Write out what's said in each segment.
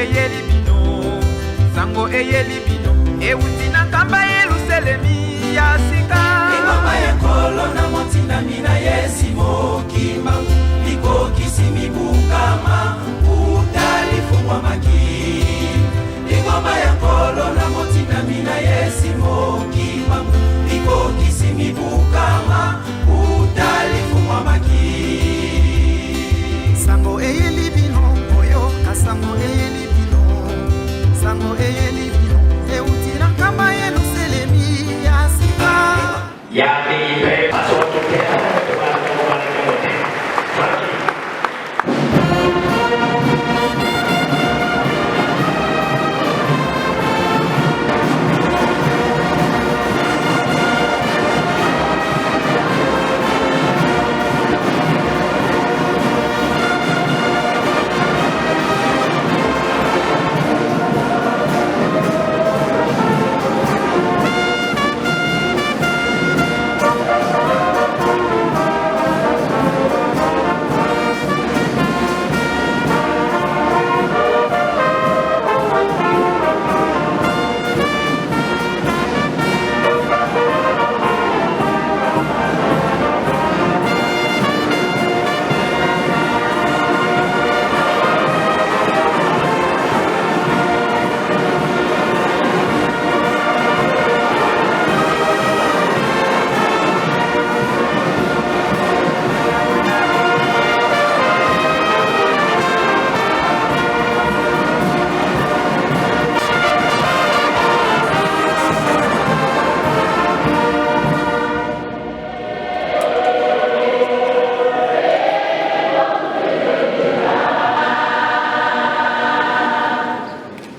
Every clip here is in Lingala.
eyeli bino, sango eyeli bino, euti na nkamba Yerusalemi ya sika. Ingoma yenkolo na motinda mina yesi mokima, liko kisimi bukama, utalifungwa maki. Ingoma yenkolo na motinda mina yesi mokima, liko kisimi bukama, utalifungwa maki. Sango eyeli bino, oyo kasango eyeli bino, sango eyeli bino, euti na nkamba Yerusalemi ya sika. Yami pasokera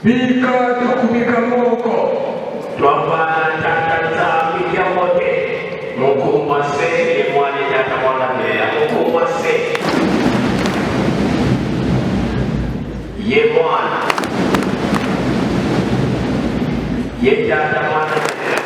Bika tukubika moko twapana tataza mikia mote mukumase ye mwani tata mwana mea mukumase ye mwana ye tata mwana mea.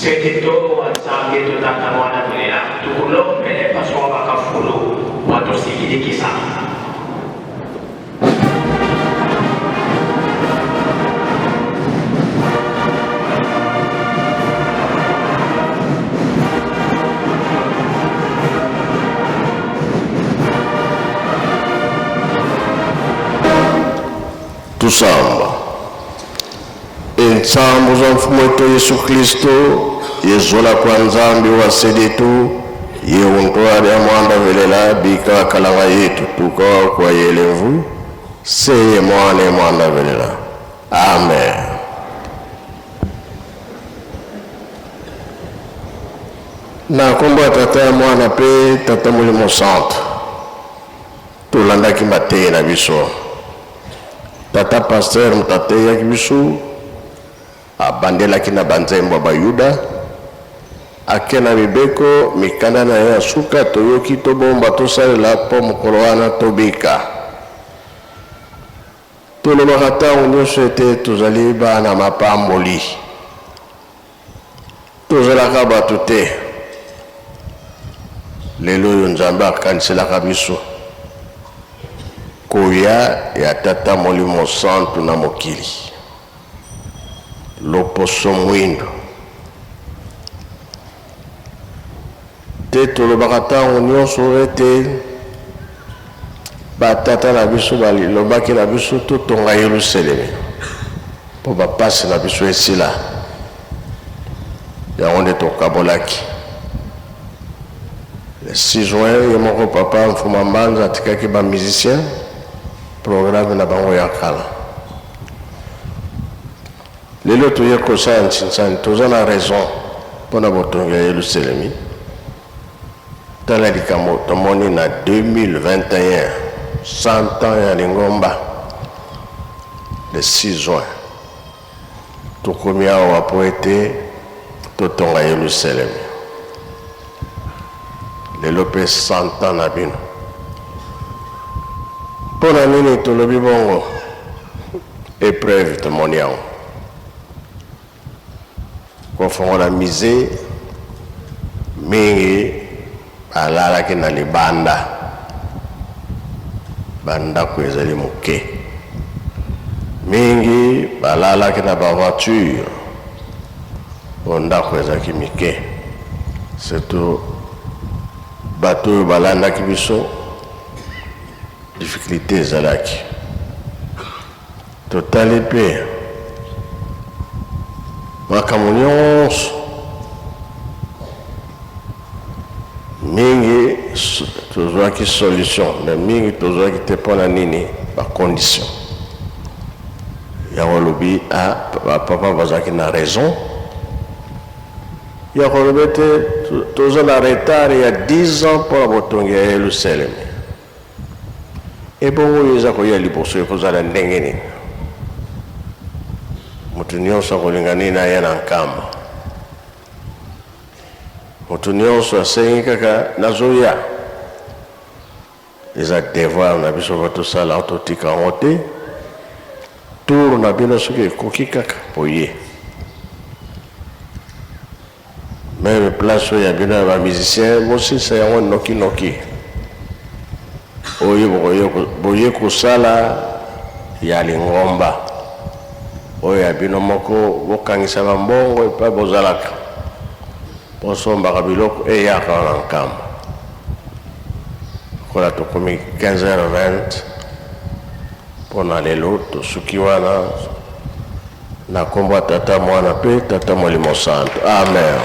Sekito wansambe tutata mwana mea tukulompele paswa bakafulu watosikidikisa. Tusamba ensambu za mfumo wetu Yesu Kristo yezola kwa nzambi wa sedetu yeuntoa ya mwanda velela bika kalanga yetu tukawa kwa yelevu seye mwane mwanda velela. Amen. Na komba tata ya mwana pe tata mulimo santo tulandaki mateye na biso tata pasteur mtate ya biso abandelaki na banzembo bayuda akena bibeko mikanda na ya suka toyoki tobomba tosalela po mokolo wana tobika tolobaka ntango nyonso ete tozali bana mapamboli tozalaka bato te. Lelo oyo nzambe akaniselaka biso koya ya tata molimo santu na mokili loposo mwindo te tolobaka ntango nyonso ete batata na biso balobaki na biso totonga Yerusalemi mpo bapasi na biso esila yango nde tokabolaki le 6 juin ye moko papa mfuma mbanza atikaki bamusicien programme na bango ya kala. Lelo toye kosala ntsinsani toza na raison mpona botongi ya Yerusalemi tala likambo tomoni na 2021 100 ans ya lingomba le 6 juin tukomia wapo ete totonga Yerusalem lelo pe 100 ans na bino mpona nini tolobi bongo épreuve tomoni yango kofongola mise mingi balalaki na libanda bandako ezali moke mingi balalaki na bavoiture po ndako ezalaki mike surtout bato oyo balandaki biso difficulté ezalaki totali mpe makambo nyonso mingi tozwaki solution mais mingi tozwaki te mpona nini bacondition yango lobi bapapa bazalaki na raison ya kolobi te toza na retard ya 10 ans mpona botongi ya Yerusalem ebongo oyo eza koya liboso ekozala ndenge nini moto nyonso akolinga nini aya na nkamba moto nyonso asengi kaka nazoya eza devoir na biso po tosala totika yango te tour na bino soki ekoki kaka boye meme place oyo ya bino ya bamusicien bosisa yango nokinoki oyo boye kosala ya lingomba oyo ya bino moko bokangisa bambongo epa bozalaka bosombaka biloko eyaka na nkamba kola tokomi 15h20 mpona lelo tosuki wana na nkombo ya tata mwana mpe tata molimo santo amen.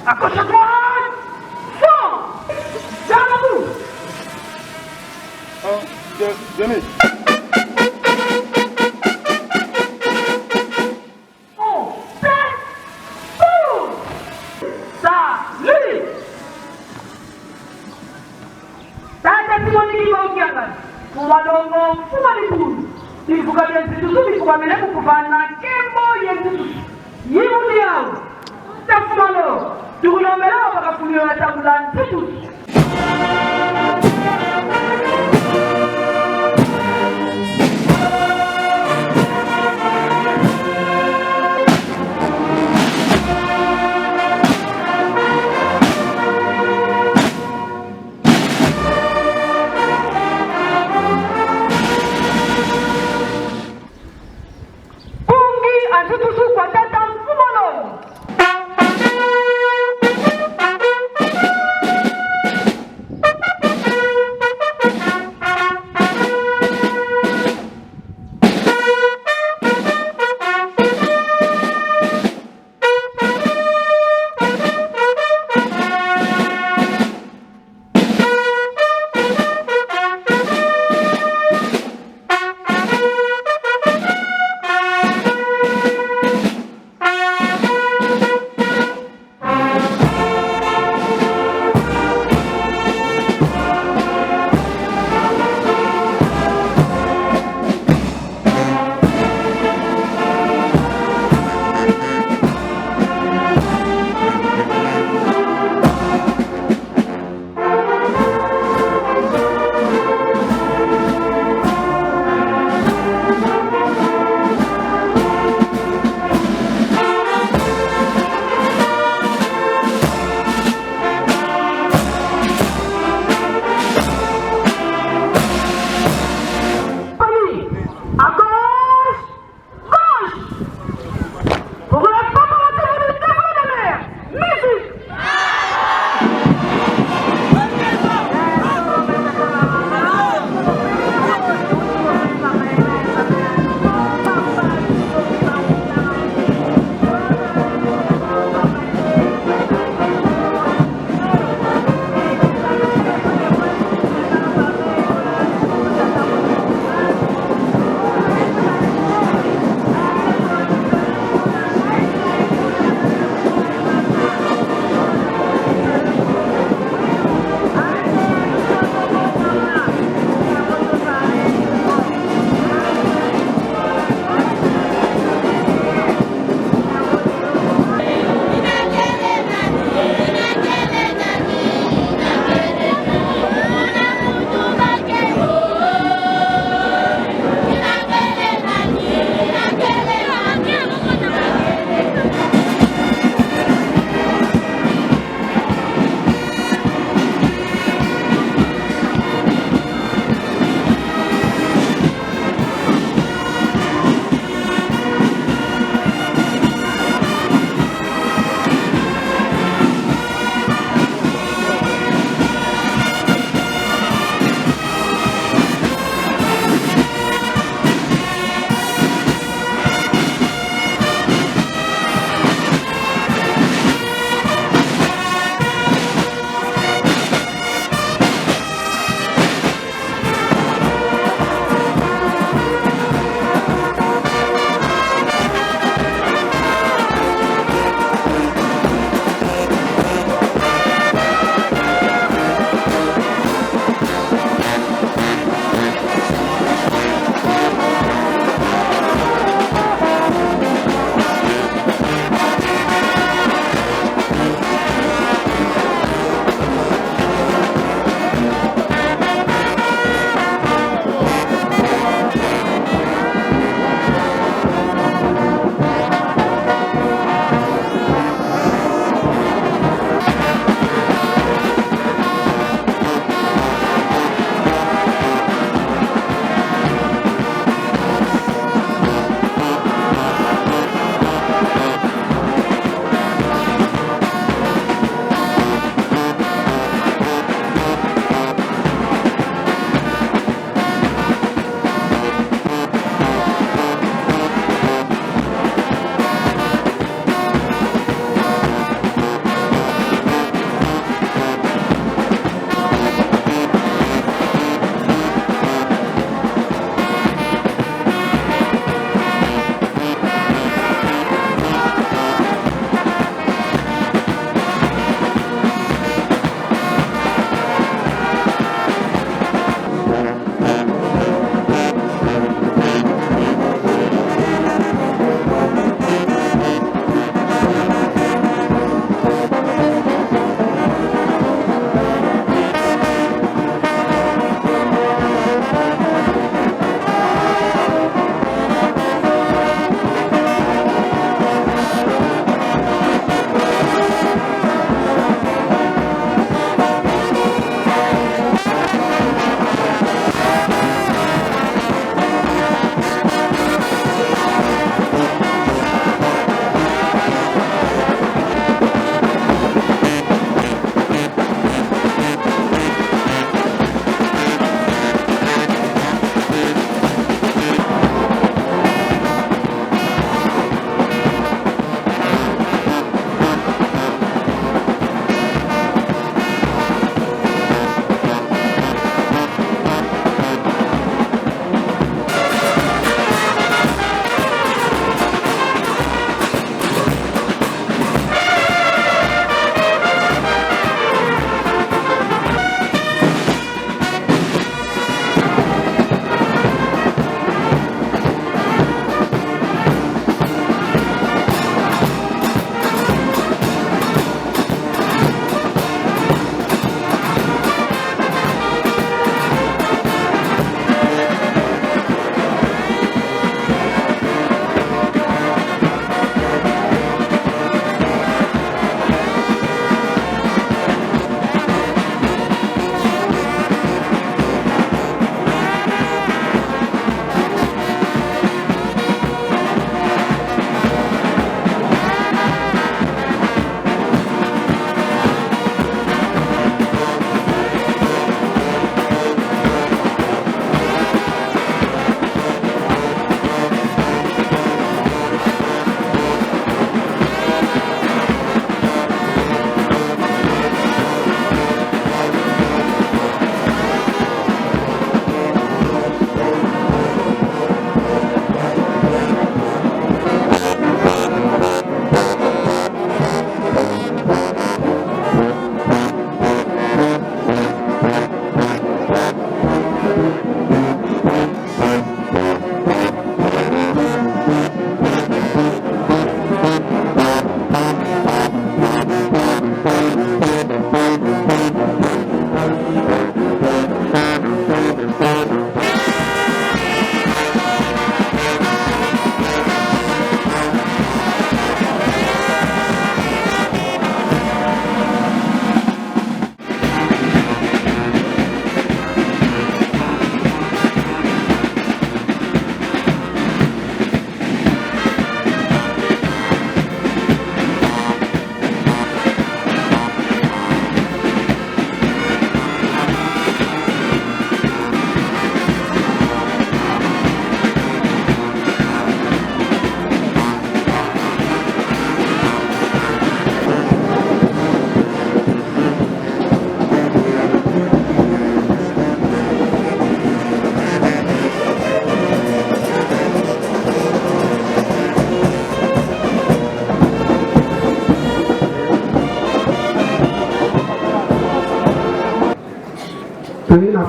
À gauche à droite, fort, vers la boue. Venez.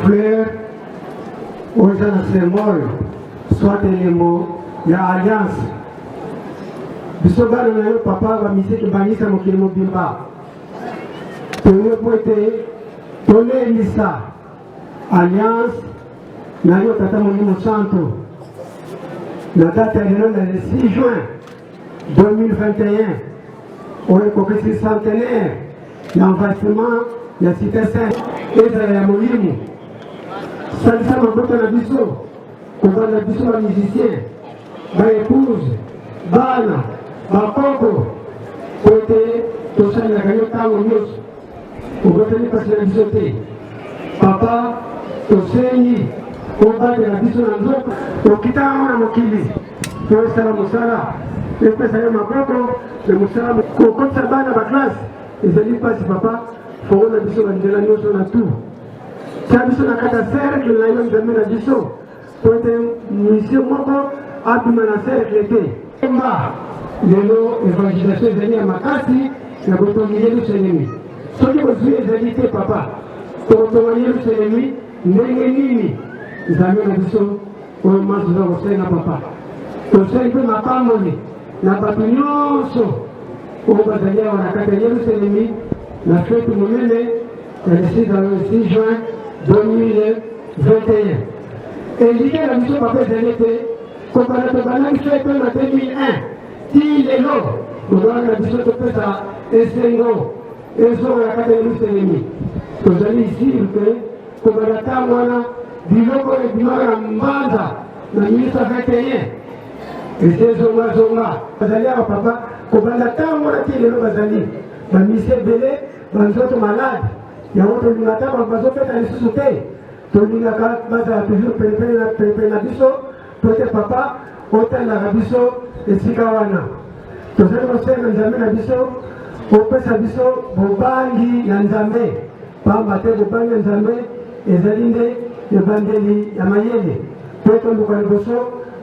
fleur oza na symbole soit elemo ya alliance biso bana na yo papa bamisiki bangisa mokili mobimba toyo po ete tolelisa alliance na yo tata molimo santo na date ya lelo na le 6 juin 2021 oyo ekokisi centenaire ya envahissement ya cité sainte ezala ya molimo salisa mabota na biso kovanda biso bamusicien baépouse bana bakoko po ete tosalelaka yo ntango nyonso obotani mpasi na biso te papa tosengi obatela biso na nzoto okitaka na mokili tosala mosala epesa yo maboko na mosala kokotisa bana baklase ezali mpasi papa fongo na biso banzela nyonso na tu tia biso na kati ya cercle na yo nzambe na biso po ete misio moko abima na cercle te mba lelo evangelisation ezali ya makasi na kotongi yelusalemi soki kozwi ezali te papa tokotonga yelusalemi ndenge nini nzambe na biso oyo masi oza kosenga papa tosali mpe mapamboli na bato nyonso oyo bazali awa na kati ya yelusalemi na fete monene ya le 6 juin 2021 elike na biso papa ezali ete kobanda tobanaki fete na 2001 ti lelo tozalaki na biso topesa esengo ezongo ya kati ya yelusalemi tozali isiri mpe kobanda ntango wana biloko ebimaka na mbanza na 1921 ezezongazonga bazali awa papa kobanda ntango wana ti lelo bazali bamisi ebele banzoto malade yango tolinga ta bazopeta lisusu te tolingaka bazala toujours pene na biso po ete papa otalaka biso esika wana tozali kosenga nzambe na biso opesa biso bobangi ya nzambe pamba te bobangi ya nzambe ezali nde ebandeli ya mayele po toluka liboso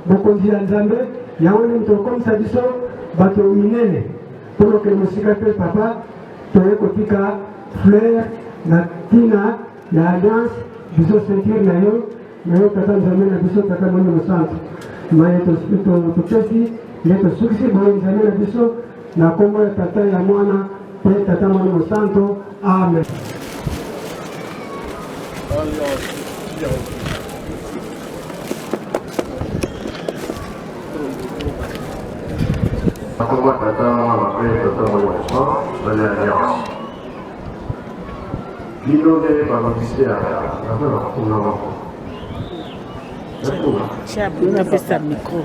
bokonzi ya nzambe yango nini tokomisa biso bato minene mpo lokele mosika mpe papa toye kotika fleur na ntina ya alliance biso ceinture na yo tata nzambe na biso tata moni mosantu maye topesi ye tosukisi boye nzambe na biso na kombo ya tata ya mwana mpe tata moni mosantu amen. Nakomba tata mwana mpe tata moni mosantu bali alliance bino nde bamokisi ya naza na kuna moko unapesa micro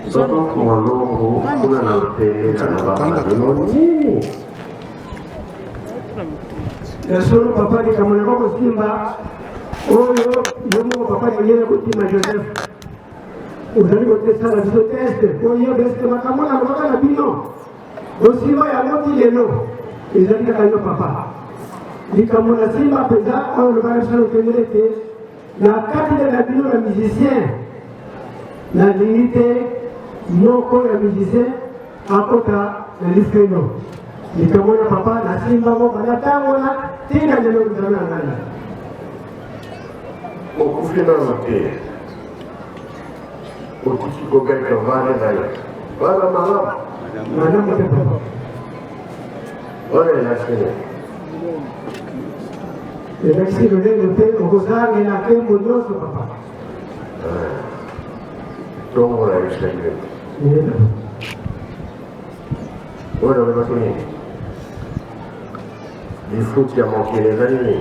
soto molongo kuna na lutela na bana bino nini esolo papa likamona kokosimba oyo yo moko papa lingene kotima joseph ozali kotesala biso teste oyo beste makambo na lobaka na bino osimba yango ti lelo ezali kaka yo papa likambo na simba mpenza oyo lobaka biso lokengele te na kati na bino na musicien nalingi te moko ya musicien akota na liskeno likambo na papa na simba moko na ntango wana tina lelo nzambe na ngai okufi nano te otiki kobeka vane na yo bana malamu malamu te papa oyo elasene elakisi lolenge te okozangela nkembo nyonso papa tongo na yerusalemu oyo olobaki nini lifuti ya mokili ezali nini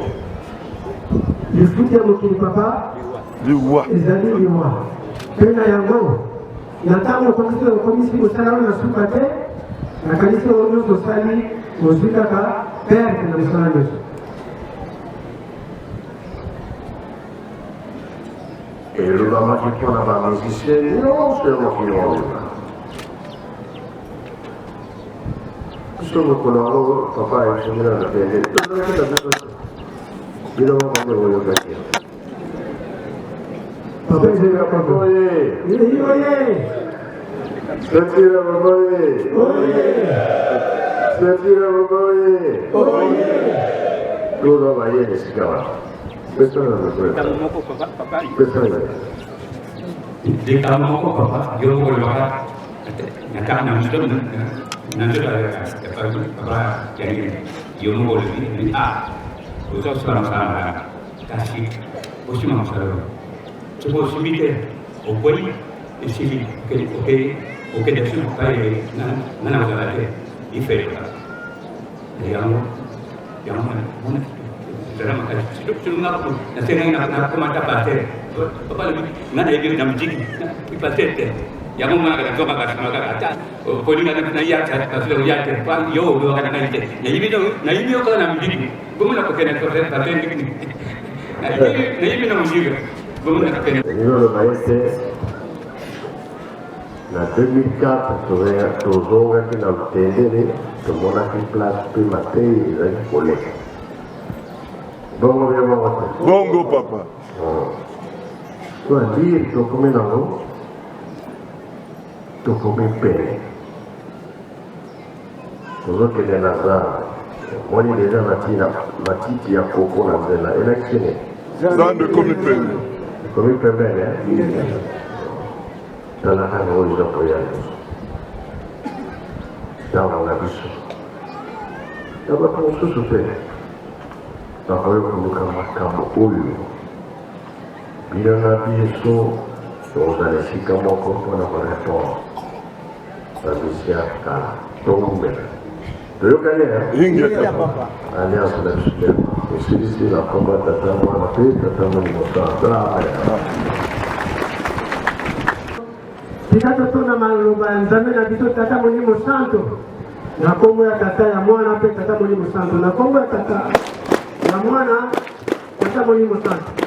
lifuti ya mokili papa ezali liwa mpe na yango na ntango okomisi kosala oyo na suka te nakanisi oyo nyonso osali ozwi kaka perte na mosala nyonso elobamaki mpona bamusicien nyonso ya mokili mobimba so mokolo yango papa ayesongela na pende tozalakita biso bino makambo oyokaki papa ezali papa oye setira papa oye setira papa oye toza bayele esika wana Pesa na pesa. Kamu moko papa. Pesa na. Di kamu moko papa, yo moko loka. Naka na mito na ndio papa yani yo moko ni uso sana kasi ushima msalo. Tuko simite okoi isi ke desu kai na ngale ifere. Yang mana dalam makanya hidup cuma aku nanti nak kemana pasir apa lagi nak ada di dalam jigi pasir deh yang mana kada kau makan aja kau ni nak naik aja pasir lihat deh pan yo dua kada naik deh naik video kalau nak jigi gua nak pakai nak pasir ni naik video nak jigi gua nak pakai Io maese na 2004 soveva tozonga che non tendere che monaki plus prima te e collega. Bongo abbiamo fatto. Bongo papa. Tu a dire tu come no? Tu come bene. Cosa che nella zona, moglie della mattina, matiti a coco na della elezione. Zando come bene. Come per bene? Talagang huli na po yan. Tama na gusto. Dapat kong susutin. Nakoy kumukhang makamuulo. Bilang nabi Yesu, yung zanesika mo ko po na pareto. Sabi siya ka, tumumir. Tuyo ka niya? Hinga ka papa. Anya sa nagsutin. Isirisi na papa tatama na pi, tatama ni mo sa drama. Tikatotona maloba ya Nzambe na biso tata Molimo Santo na kombo ya tata ya mwana pe tata Molimo Santo na kombo ya tata ya mwana tata Molimo Santo.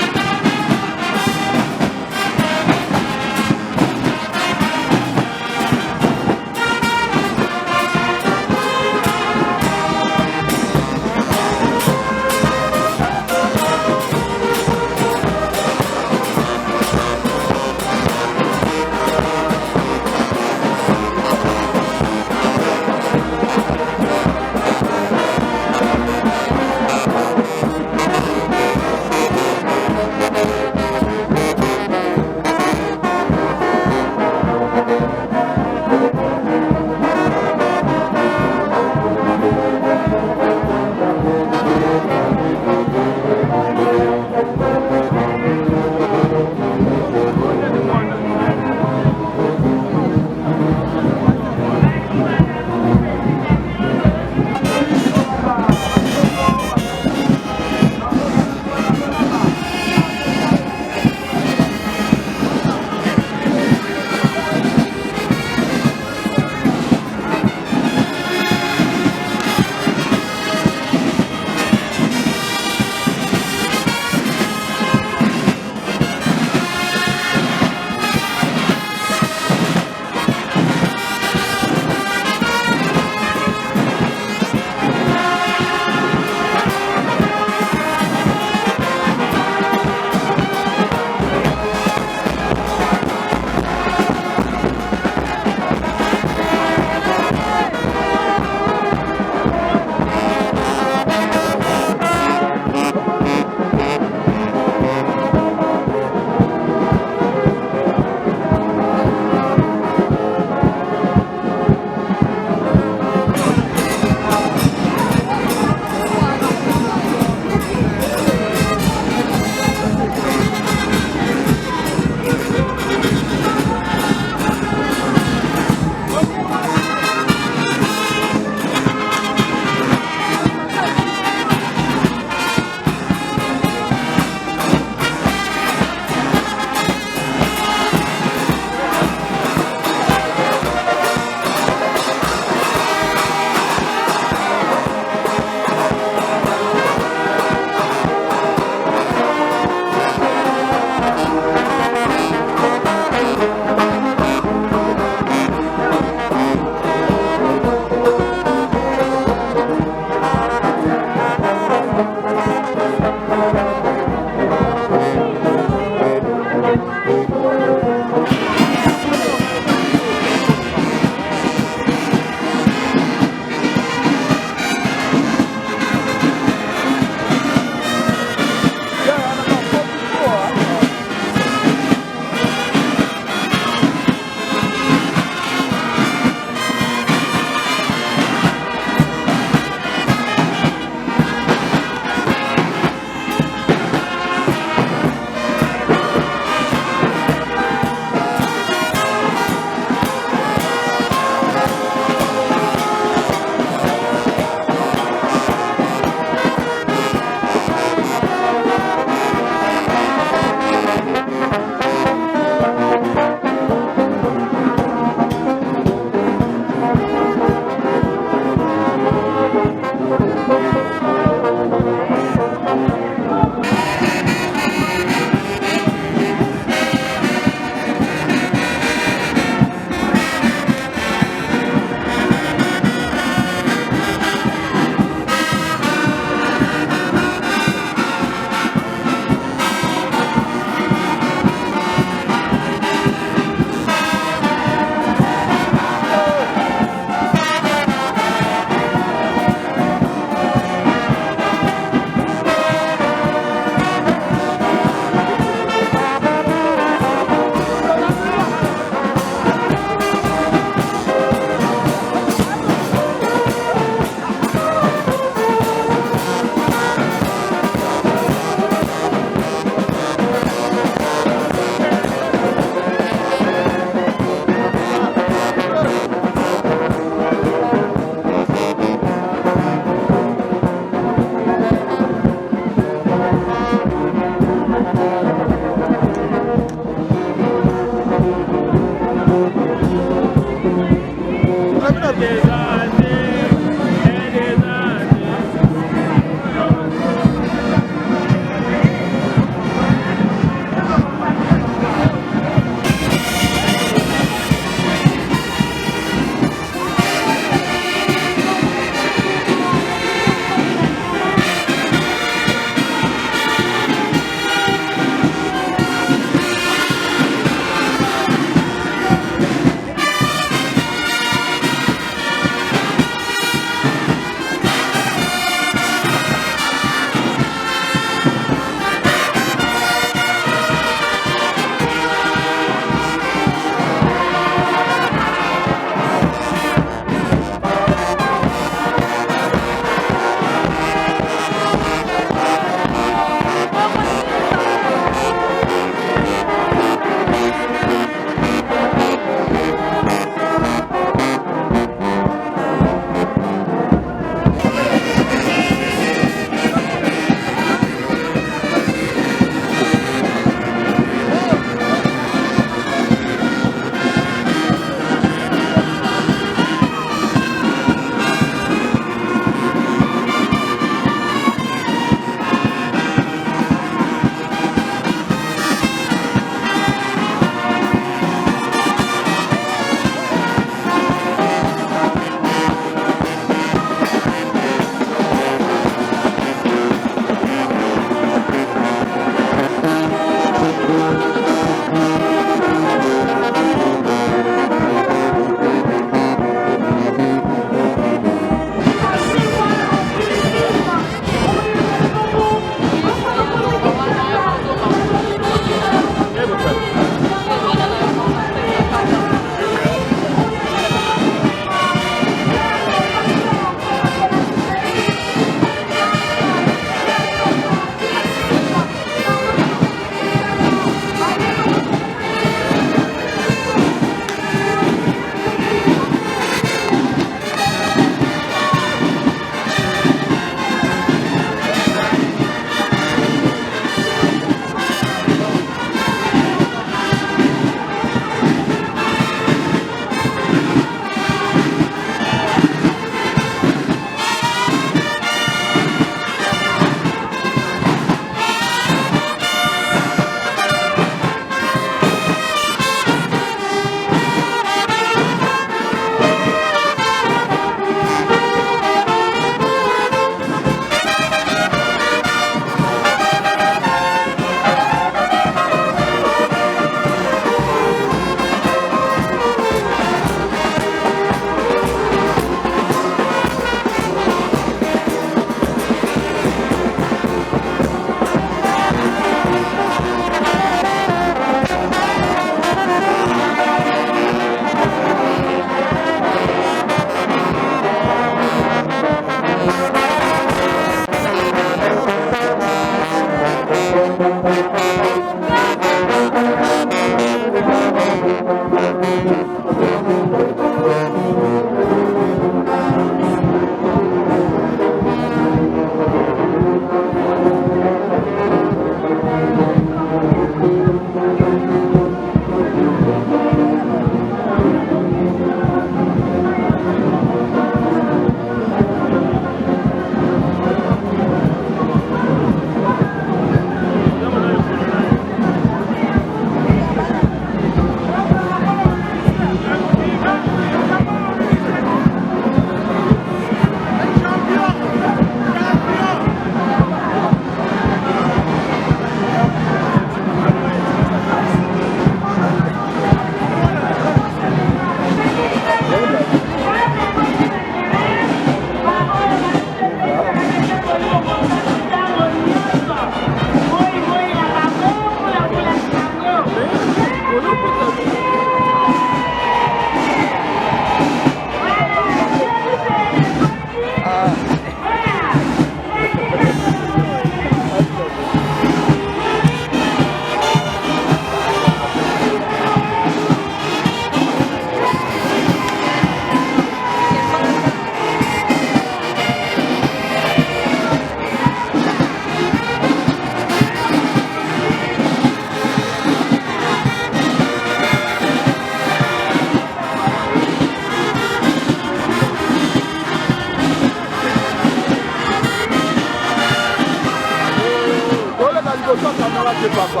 liboso camarade papa.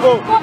Oh.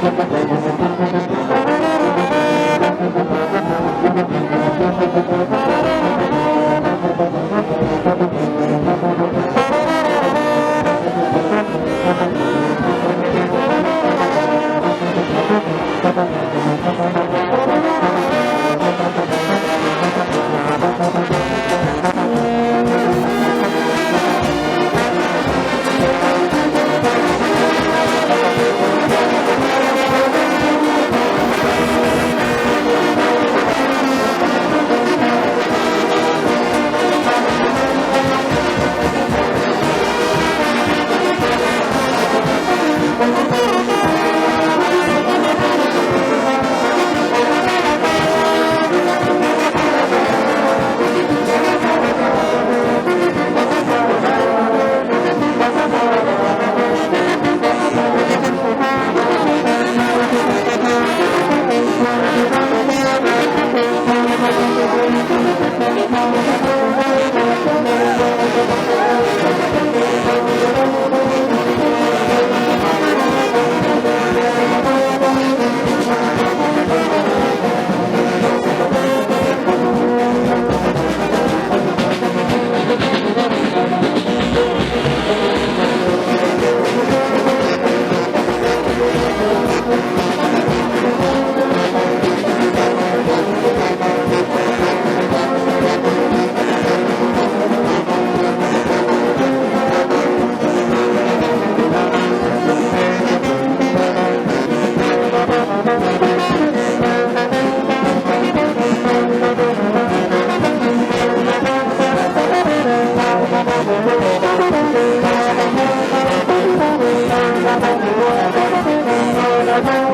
Thank you.